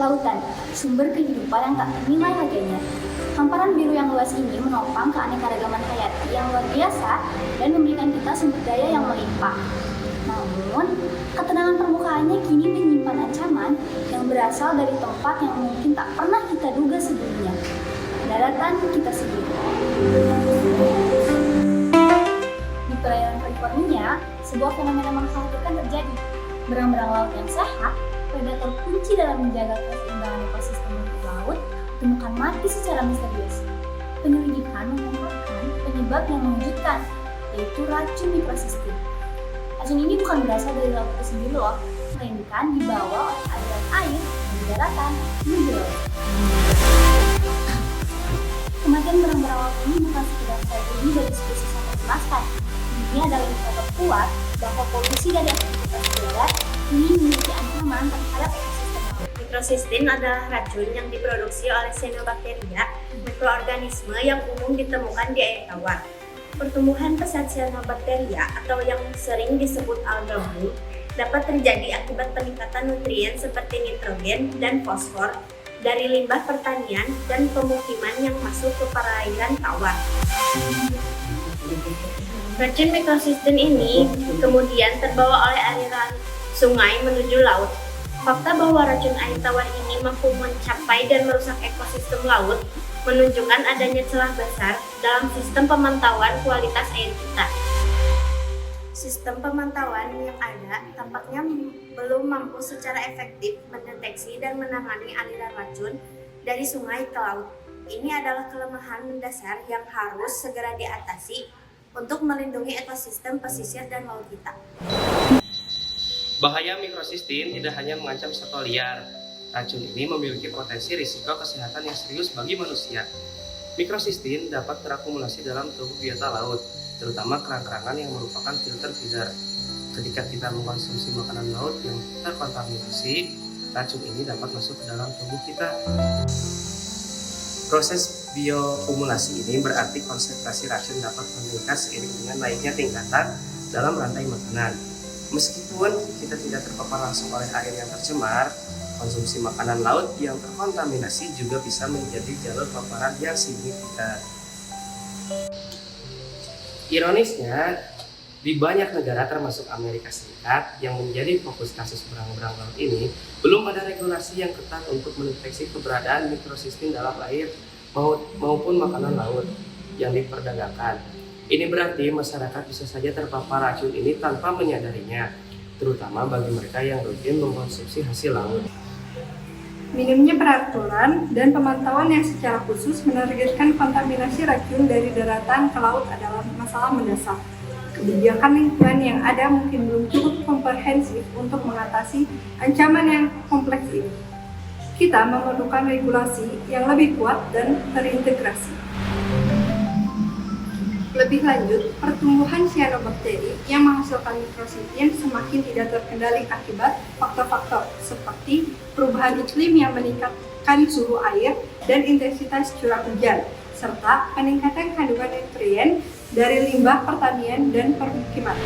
kelautan, sumber kehidupan yang tak ternilai harganya. Hamparan biru yang luas ini menopang keanekaragaman hayati yang luar biasa dan memberikan kita sumber daya yang melimpah. Namun, ketenangan permukaannya kini menyimpan ancaman yang berasal dari tempat yang mungkin tak pernah kita duga sebelumnya, daratan kita sendiri. Di perairan California, sebuah fenomena mengkhawatirkan terjadi. Berang-berang laut yang sehat, predator kunci dalam menjaga keseimbangan ekosistem rumput laut, ditemukan mati secara misterius. Penyelidikan mengungkapkan penyebab yang mengejutkan, yaitu racun mikrosistem. Racun ini bukan berasal dari laut itu sendiri loh, melainkan dibawa oleh aliran air dari daratan menuju laut. Kematian berang-berang laut ini bukan sekedar tragedi dari spesies yang terjelaskan. Ini adalah indikator kuat bahwa polusi dari aktivitas darat ini memiliki ancaman terhadap ekosistem laut. Mikrosistem adalah racun yang diproduksi oleh cyanobacteria, mikroorganisme yang umum ditemukan di air tawar. Pertumbuhan pesat cyanobacteria atau yang sering disebut alga bloom dapat terjadi akibat peningkatan nutrien seperti nitrogen dan fosfor dari limbah pertanian dan pemukiman yang masuk ke perairan tawar. Racun mikrosistem ini kemudian terbawa oleh aliran sungai menuju laut. Fakta bahwa racun air tawar ini mampu mencapai dan merusak ekosistem laut menunjukkan adanya celah besar dalam sistem pemantauan kualitas air kita. Sistem pemantauan yang ada tampaknya belum mampu secara efektif mendeteksi dan menangani aliran racun dari sungai ke laut. Ini adalah kelemahan mendasar yang harus segera diatasi untuk melindungi ekosistem pesisir dan laut kita. Bahaya mikrosistem tidak hanya mengancam satwa liar. Racun ini memiliki potensi risiko kesehatan yang serius bagi manusia. Mikrosistem dapat terakumulasi dalam tubuh biota laut, terutama kerang-kerangan yang merupakan filter feeder. Ketika kita mengkonsumsi makanan laut yang terkontaminasi, racun ini dapat masuk ke dalam tubuh kita. Proses bioakumulasi ini berarti konsentrasi racun dapat meningkat seiring dengan naiknya tingkatan dalam rantai makanan. Meskipun kita tidak terpapar langsung oleh air yang tercemar, konsumsi makanan laut yang terkontaminasi juga bisa menjadi jalur paparan yang signifikan. Ironisnya, di banyak negara termasuk Amerika Serikat yang menjadi fokus kasus berang-berang laut ini, belum ada regulasi yang ketat untuk mendeteksi keberadaan mikrosistem dalam air maupun makanan laut yang diperdagangkan. Ini berarti masyarakat bisa saja terpapar racun ini tanpa menyadarinya, terutama bagi mereka yang rutin mengkonsumsi hasil laut. Minimnya peraturan dan pemantauan yang secara khusus menargetkan kontaminasi racun dari daratan ke laut adalah masalah mendasar. Kebijakan lingkungan yang ada mungkin belum cukup komprehensif untuk mengatasi ancaman yang kompleks ini. Kita memerlukan regulasi yang lebih kuat dan terintegrasi. Lebih lanjut, pertumbuhan cyanobacteria yang menghasilkan mikrosistem semakin tidak terkendali akibat faktor-faktor seperti perubahan iklim yang meningkatkan suhu air dan intensitas curah hujan, serta peningkatan kandungan nutrien dari limbah pertanian dan permukiman.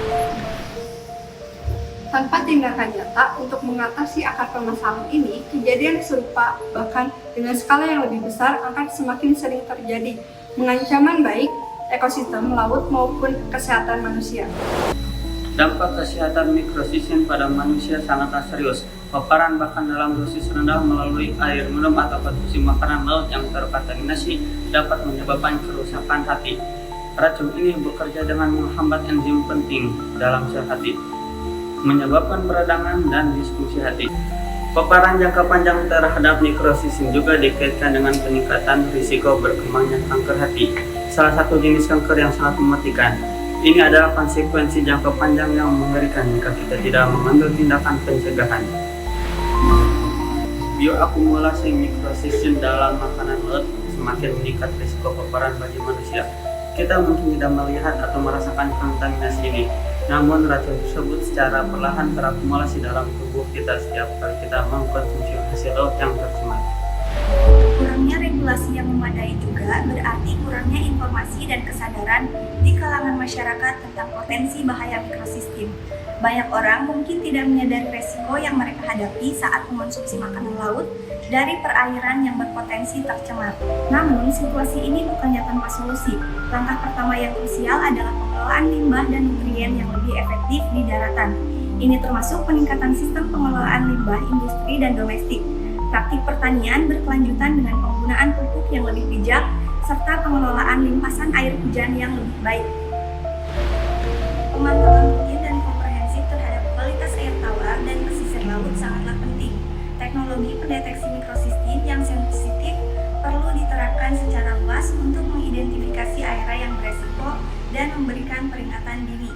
Tanpa tindakan nyata untuk mengatasi akar permasalahan ini, kejadian serupa bahkan dengan skala yang lebih besar akan semakin sering terjadi, mengancam baik ekosistem laut maupun kesehatan manusia. Dampak kesehatan mikrosistem pada manusia sangatlah serius. Paparan bahkan dalam dosis rendah melalui air minum atau konsumsi makanan laut yang terkontaminasi dapat menyebabkan kerusakan hati. Racun ini bekerja dengan menghambat enzim penting dalam sel hati, menyebabkan peradangan dan disfungsi hati. Paparan jangka panjang terhadap mikrosistem juga dikaitkan dengan peningkatan risiko berkembangnya kanker hati, salah satu jenis kanker yang sangat mematikan. Ini adalah konsekuensi jangka panjang yang mengerikan jika kita tidak mengambil tindakan pencegahan. Bioakumulasi mikrosistem dalam makanan laut semakin meningkat risiko paparan bagi manusia. Kita mungkin tidak melihat atau merasakan kontaminasi ini, namun racun tersebut secara perlahan terakumulasi dalam tubuh kita setiap kali kita mengkonsumsi hasil laut yang tercemar. Kurangnya regulasi yang memadai juga berarti kurangnya informasi dan kesadaran di kalangan masyarakat tentang potensi bahaya mikrosistem. Banyak orang mungkin tidak menyadari resiko yang mereka hadapi saat mengonsumsi makanan laut dari perairan yang berpotensi tercemar. Namun, situasi ini bukannya tanpa solusi. Langkah pertama yang krusial adalah pengelolaan limbah dan nutrien yang lebih efektif di daratan. Ini termasuk peningkatan sistem pengelolaan limbah industri dan domestik, praktik pertanian berkelanjutan dengan penggunaan pupuk yang lebih bijak, serta pengelolaan limpasan air hujan yang lebih baik. Pemantauan rutin dan komprehensif terhadap kualitas air tawar dan pesisir laut sangatlah penting. Teknologi pendeteksi mikrosistem yang sensitif perlu diterapkan secara luas untuk mengidentifikasi area yang beresiko dan memberikan peringatan dini.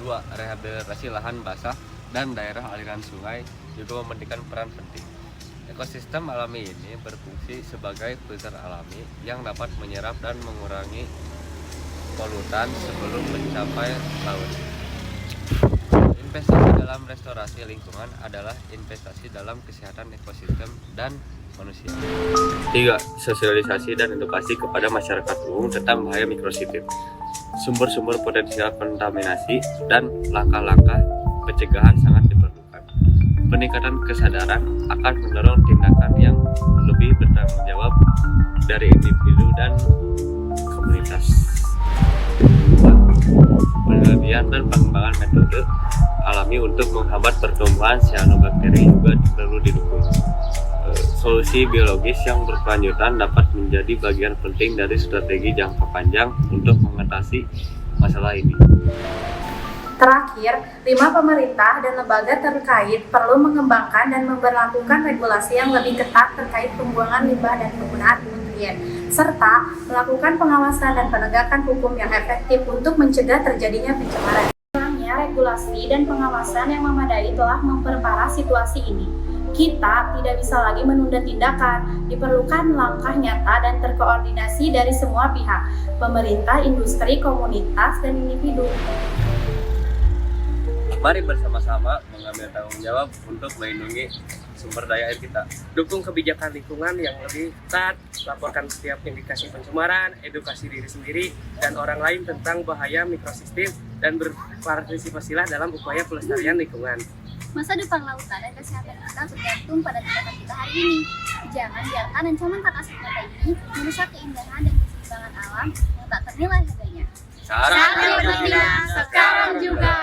2. Rehabilitasi lahan basah dan daerah aliran sungai juga mementingkan peran penting. Ekosistem alami ini berfungsi sebagai filter alami yang dapat menyerap dan mengurangi polutan sebelum mencapai laut. Investasi dalam restorasi lingkungan adalah investasi dalam kesehatan ekosistem dan manusia. 3. Sosialisasi dan edukasi kepada masyarakat umum tentang bahaya mikrosistem, sumber-sumber potensial kontaminasi, dan langkah-langkah pencegahan sangat diperlukan. Peningkatan kesadaran akan mendorong tindakan yang lebih bertanggung jawab dari individu dan komunitas. Penelitian dan pengembangan metode alami untuk menghambat pertumbuhan cyanobacteria juga perlu didukung. Solusi biologis yang berkelanjutan dapat menjadi bagian penting dari strategi jangka panjang untuk mengatasi masalah ini. Terakhir, 5 pemerintah dan lembaga terkait perlu mengembangkan dan memberlakukan regulasi yang lebih ketat terkait pembuangan limbah dan penggunaan nutrien, serta melakukan pengawasan dan penegakan hukum yang efektif untuk mencegah terjadinya pencemaran. Kurangnya regulasi dan pengawasan yang memadai telah memperparah situasi ini. Kita tidak bisa lagi menunda tindakan, diperlukan langkah nyata dan terkoordinasi dari semua pihak, pemerintah, industri, komunitas, dan individu. Mari bersama-sama mengambil tanggung jawab untuk melindungi sumber daya air kita. Dukung kebijakan lingkungan yang lebih ketat, laporkan setiap indikasi pencemaran, edukasi diri sendiri dan orang lain tentang bahaya mikrosistem, dan berpartisipasilah dalam upaya pelestarian lingkungan. Masa depan lautan dan kesehatan kita bergantung pada tindakan kita hari ini. Jangan biarkan ancaman tak kasat mata ini merusak keindahan dan keseimbangan alam yang tak ternilai harganya. Saatnya bertindak sekarang juga.